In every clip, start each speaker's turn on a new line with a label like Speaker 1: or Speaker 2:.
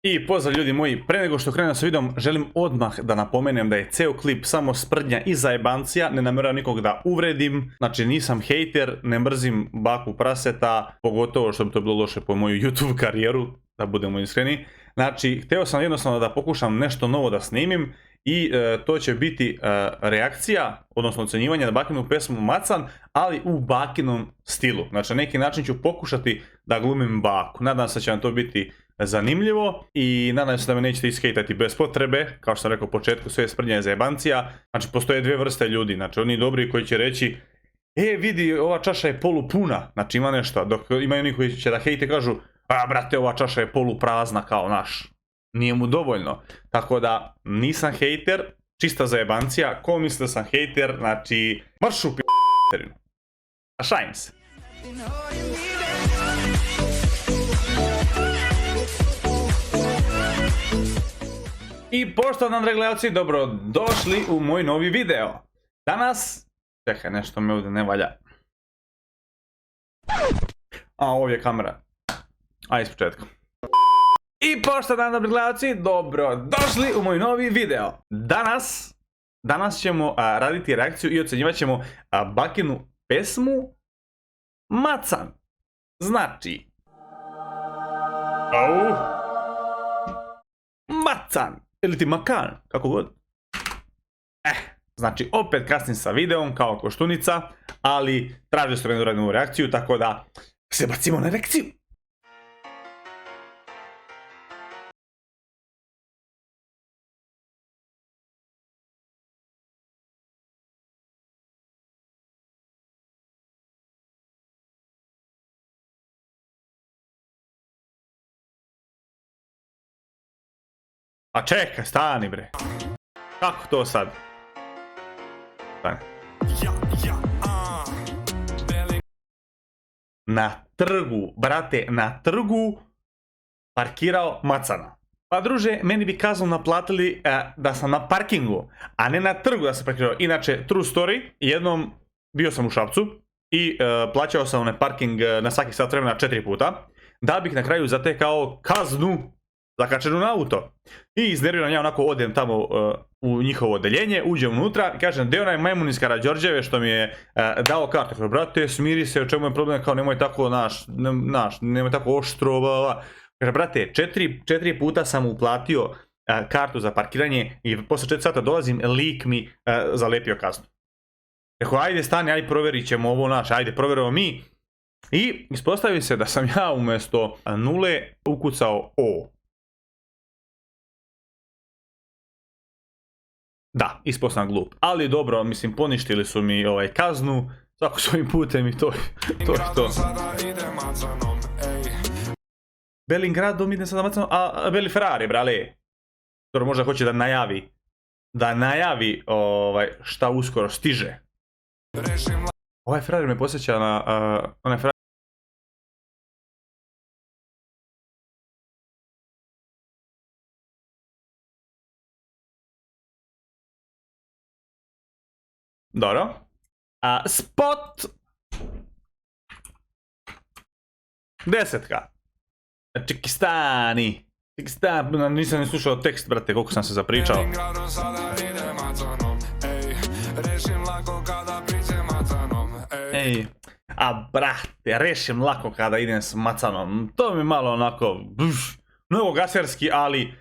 Speaker 1: I pozdrav ljudi moji, pre nego što krenem sa videom, želim odmah da napomenem da je ceo klip samo sprdnja i zajebancija, ne nameravam nikog da uvredim, znači nisam hejter, ne mrzim baku praseta, pogotovo što bi to bilo loše po moju YouTube karijeru, da budemo iskreni. Znači, hteo sam jednostavno da pokušam nešto novo da snimim i to će biti reakcija, odnosno ocenjivanje na bakinu pesmu Macan, ali u bakinom stilu. Znači, na neki način ću pokušati da glumim baku. Nadam se da će vam to biti zanimljivo i nadam se da me nećete iskejtati bez potrebe. Kao što sam rekao u početku, sve je sprdnja i zajebancija. Znači, postoje dvije vrste ljudi. Znači, oni dobri koji će reći vidi, ova čaša je polupuna. Znači, ima nešto. Dok imaju oni koji će da hejte kažu brate, ova čaša je poluprazna kao naš. Nije mu dovoljno. Tako da, nisam hejter, čista zajebancija. Ko misli da sam hejter, znači, marš u p***terinu. A šajim se. I poštovani gledalci, dobrodošli u moj novi video. Danas, čekaj, nešto me ovdje ne valja. Ovdje je kamera. Ajde, s početka. I poštovani gledalci, dobrodošli u moj novi video. Danas ćemo raditi reakciju i ocenjivat ćemo bakinu pesmu Macan. Znači, Macan, ili ti Makan, kako god. Znači, opet kasnim sa videom kao koštunica, ali tražio sam jednu radnu reakciju, tako da se bacimo na reakciju. A čekaj, stani bre. Kako to sad? Stani. Na trgu, brate, na trgu parkirao Macana. Pa druže, meni bi kaznu naplatili da sam na parkingu, a ne na trgu da sam parkirao. Inače, true story, jednom bio sam u Šapcu i plaćao sam onaj parking na svaki sat vremena 4 puta, da bih na kraju zatekao kaznu zakačenu na auto. I iznerviran ja onako odem tamo u njihovo odeljenje, uđem unutra i kažem, gdje je onaj majmun iz Karađorđeve što mi je dao kartu. Kao, brate, smiri se, o čemu je problem, kao nemoj tako nemoj tako oštro, bla. Kaže, brate, 4 puta sam uplatio kartu za parkiranje i posle 4 sata dolazim, lik mi zalepio kaznu. Rekao, ajde stani, ajde provjerit ćemo ovo ajde provjerimo mi. I ispostavi se da sam ja umjesto nule ukucao O. Da, ispao sam glup, ali dobro, mislim, poništili su mi kaznu, svako svojim putem i to je to. Belingradom idem sada Macanom, a Beli Ferrari, brale. Dobro, možda hoće da najavi šta uskoro stiže. Ovaj Ferrari me posjeća na onaj Ferrari. Dobro. Spot 10. Čekistani. Nisam ni slušao tekst, brate, koliko sam se zapričao. Brate, rešim lako kada idem s Macanom. To mi malo onako mnogo gaserski, ali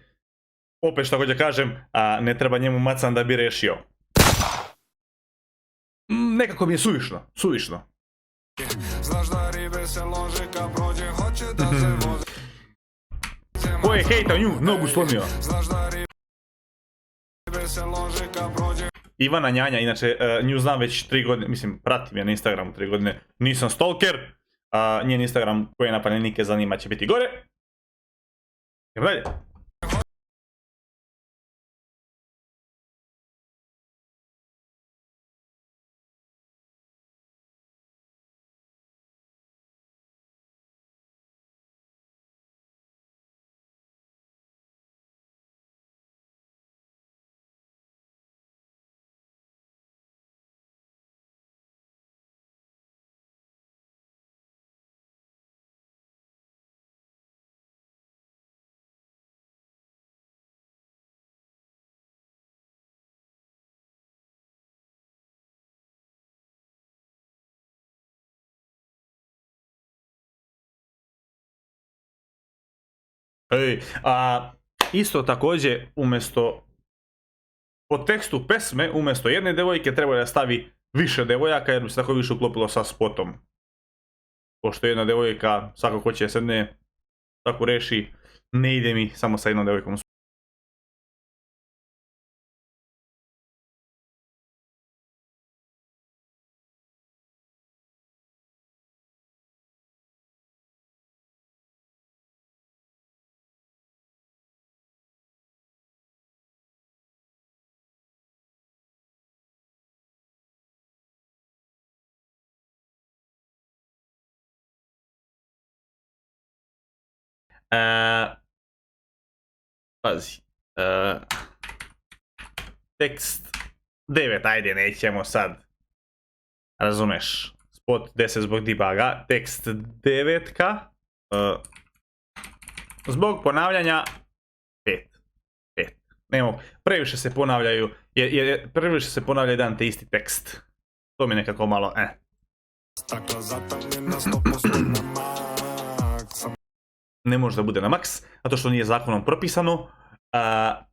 Speaker 1: opet što hoće kažem, ne treba njemu Macan da bi rešio. Nekako mi je suvišno. Ko je hejtao nju, nogu slomio. Ivana Njanja, inače nju znam već 3 godine, mislim pratim je na Instagramu 3 godine, nisam stalker, njen Instagram koje napadnike zanima će biti gore. Idemo dalje. Isto također, umjesto po tekstu pesme, umjesto jedne devojke treba da stavi više devojaka jer bi se tako više uklopilo sa spotom. Pošto jedna devojka, svako hoće sedne, tako reši, ne ide mi samo sa jednom devojkom. Pazi. Tekst 9, ajde, nećemo sad. Razumeš. Spot 10 zbog debuga. Tekst 9. Zbog ponavljanja 5. Nemo, previše se ponavljaju. Previše se ponavlja jedan te isti tekst. To mi nekako malo, Ne može da bude na maks, zato što nije zakonom propisano. A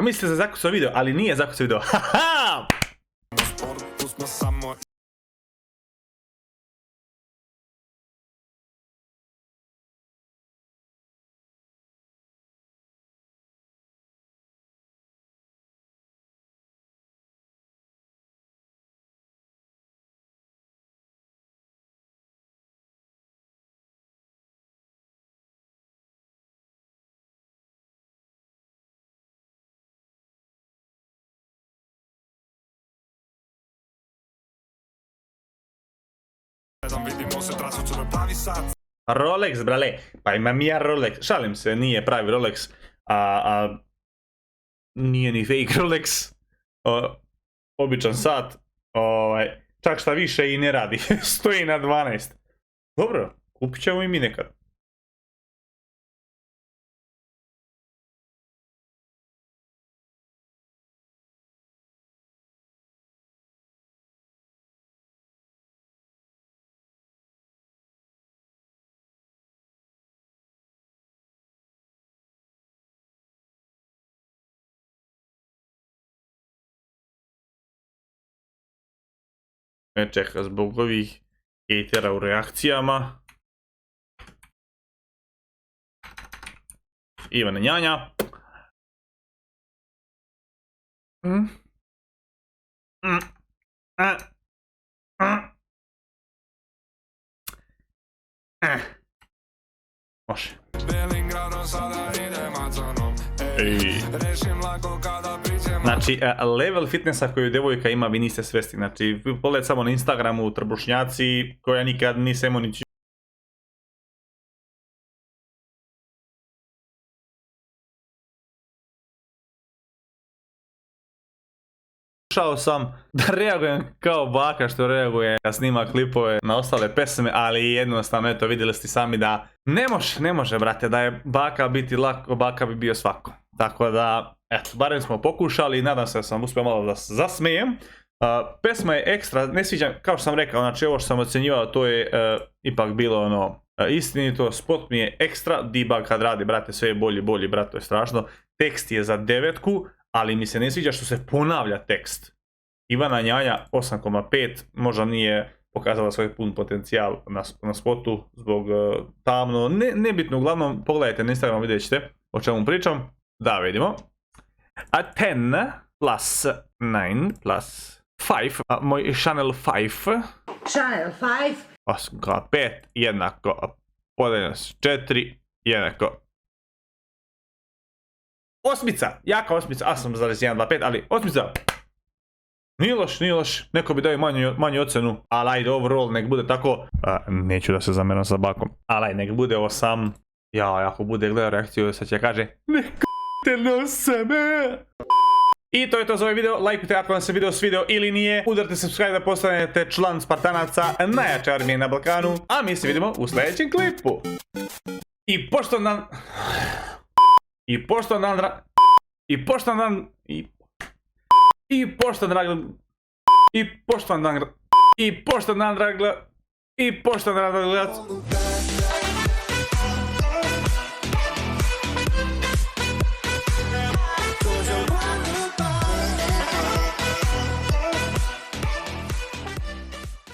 Speaker 1: mislite za zakucao video, ali nije zakucao video. Haha! Rolex, brale, pa imam ja Rolex, šalim se, nije pravi Rolex, nije ni fake Rolex, običan sat, čak šta više i ne radi, stoji na 12. Dobro, kupit ćemo i mi nekad. Čeka, zbog ovih hejtera u reakcijama. Ivana Njanja. Može. Znači, level fitnessa koju devojka ima vi niste svjesni. Znači, pogledajte samo na Instagramu trbušnjaci koja nikad nisam nići. Pokušao sam da reagujem kao baka što reaguje kad snima klipove na ostale pesme, ali jednostavno, eto, vidjeli ste sami da ne može, brate, da je baka biti lako, baka bi bio svako. Tako da, eto, barem smo pokušali i nadam se da sam uspio malo da se zasmijem. Pesma je ekstra, ne sviđam, kao što sam rekao, znači ovo što sam ocjenjivao, to je ipak bilo istinito, spot mi je ekstra, debug kad radi, brate, sve je bolji, brate, to je strašno. Tekst je za 9, ali mi se ne sviđa što se ponavlja tekst. Ivana Njanja 8,5, možda nije pokazala svoj pun potencijal na spotu zbog tamno, nebitno, uglavnom pogledajte na Instagram, vidjet ćete o čemu pričam. Da, vidimo. A 10 plus 9 plus 5, moj channel 5.
Speaker 2: Channel 5.
Speaker 1: 8,5 jednako podeljeno s 4 jednako osmica, jaka osmica, 8,125, ali osmica. Nije loš, neko bi dao manju ocenu, ali ajde, overall nek bude tako, neću da se zameram sa bakom, ali ajde, nek bude 8, ako bude gledao reakciju, sad će kaže, neko te nose me. I to je to za ovaj video, lajkujte ako vam se video svidio ili nije, udarite subscribe da postanete član Spartanaca, najjače armije na Balkanu, a mi se vidimo u sljedećem klipu. I pošto nam dragla I poštovani gledac,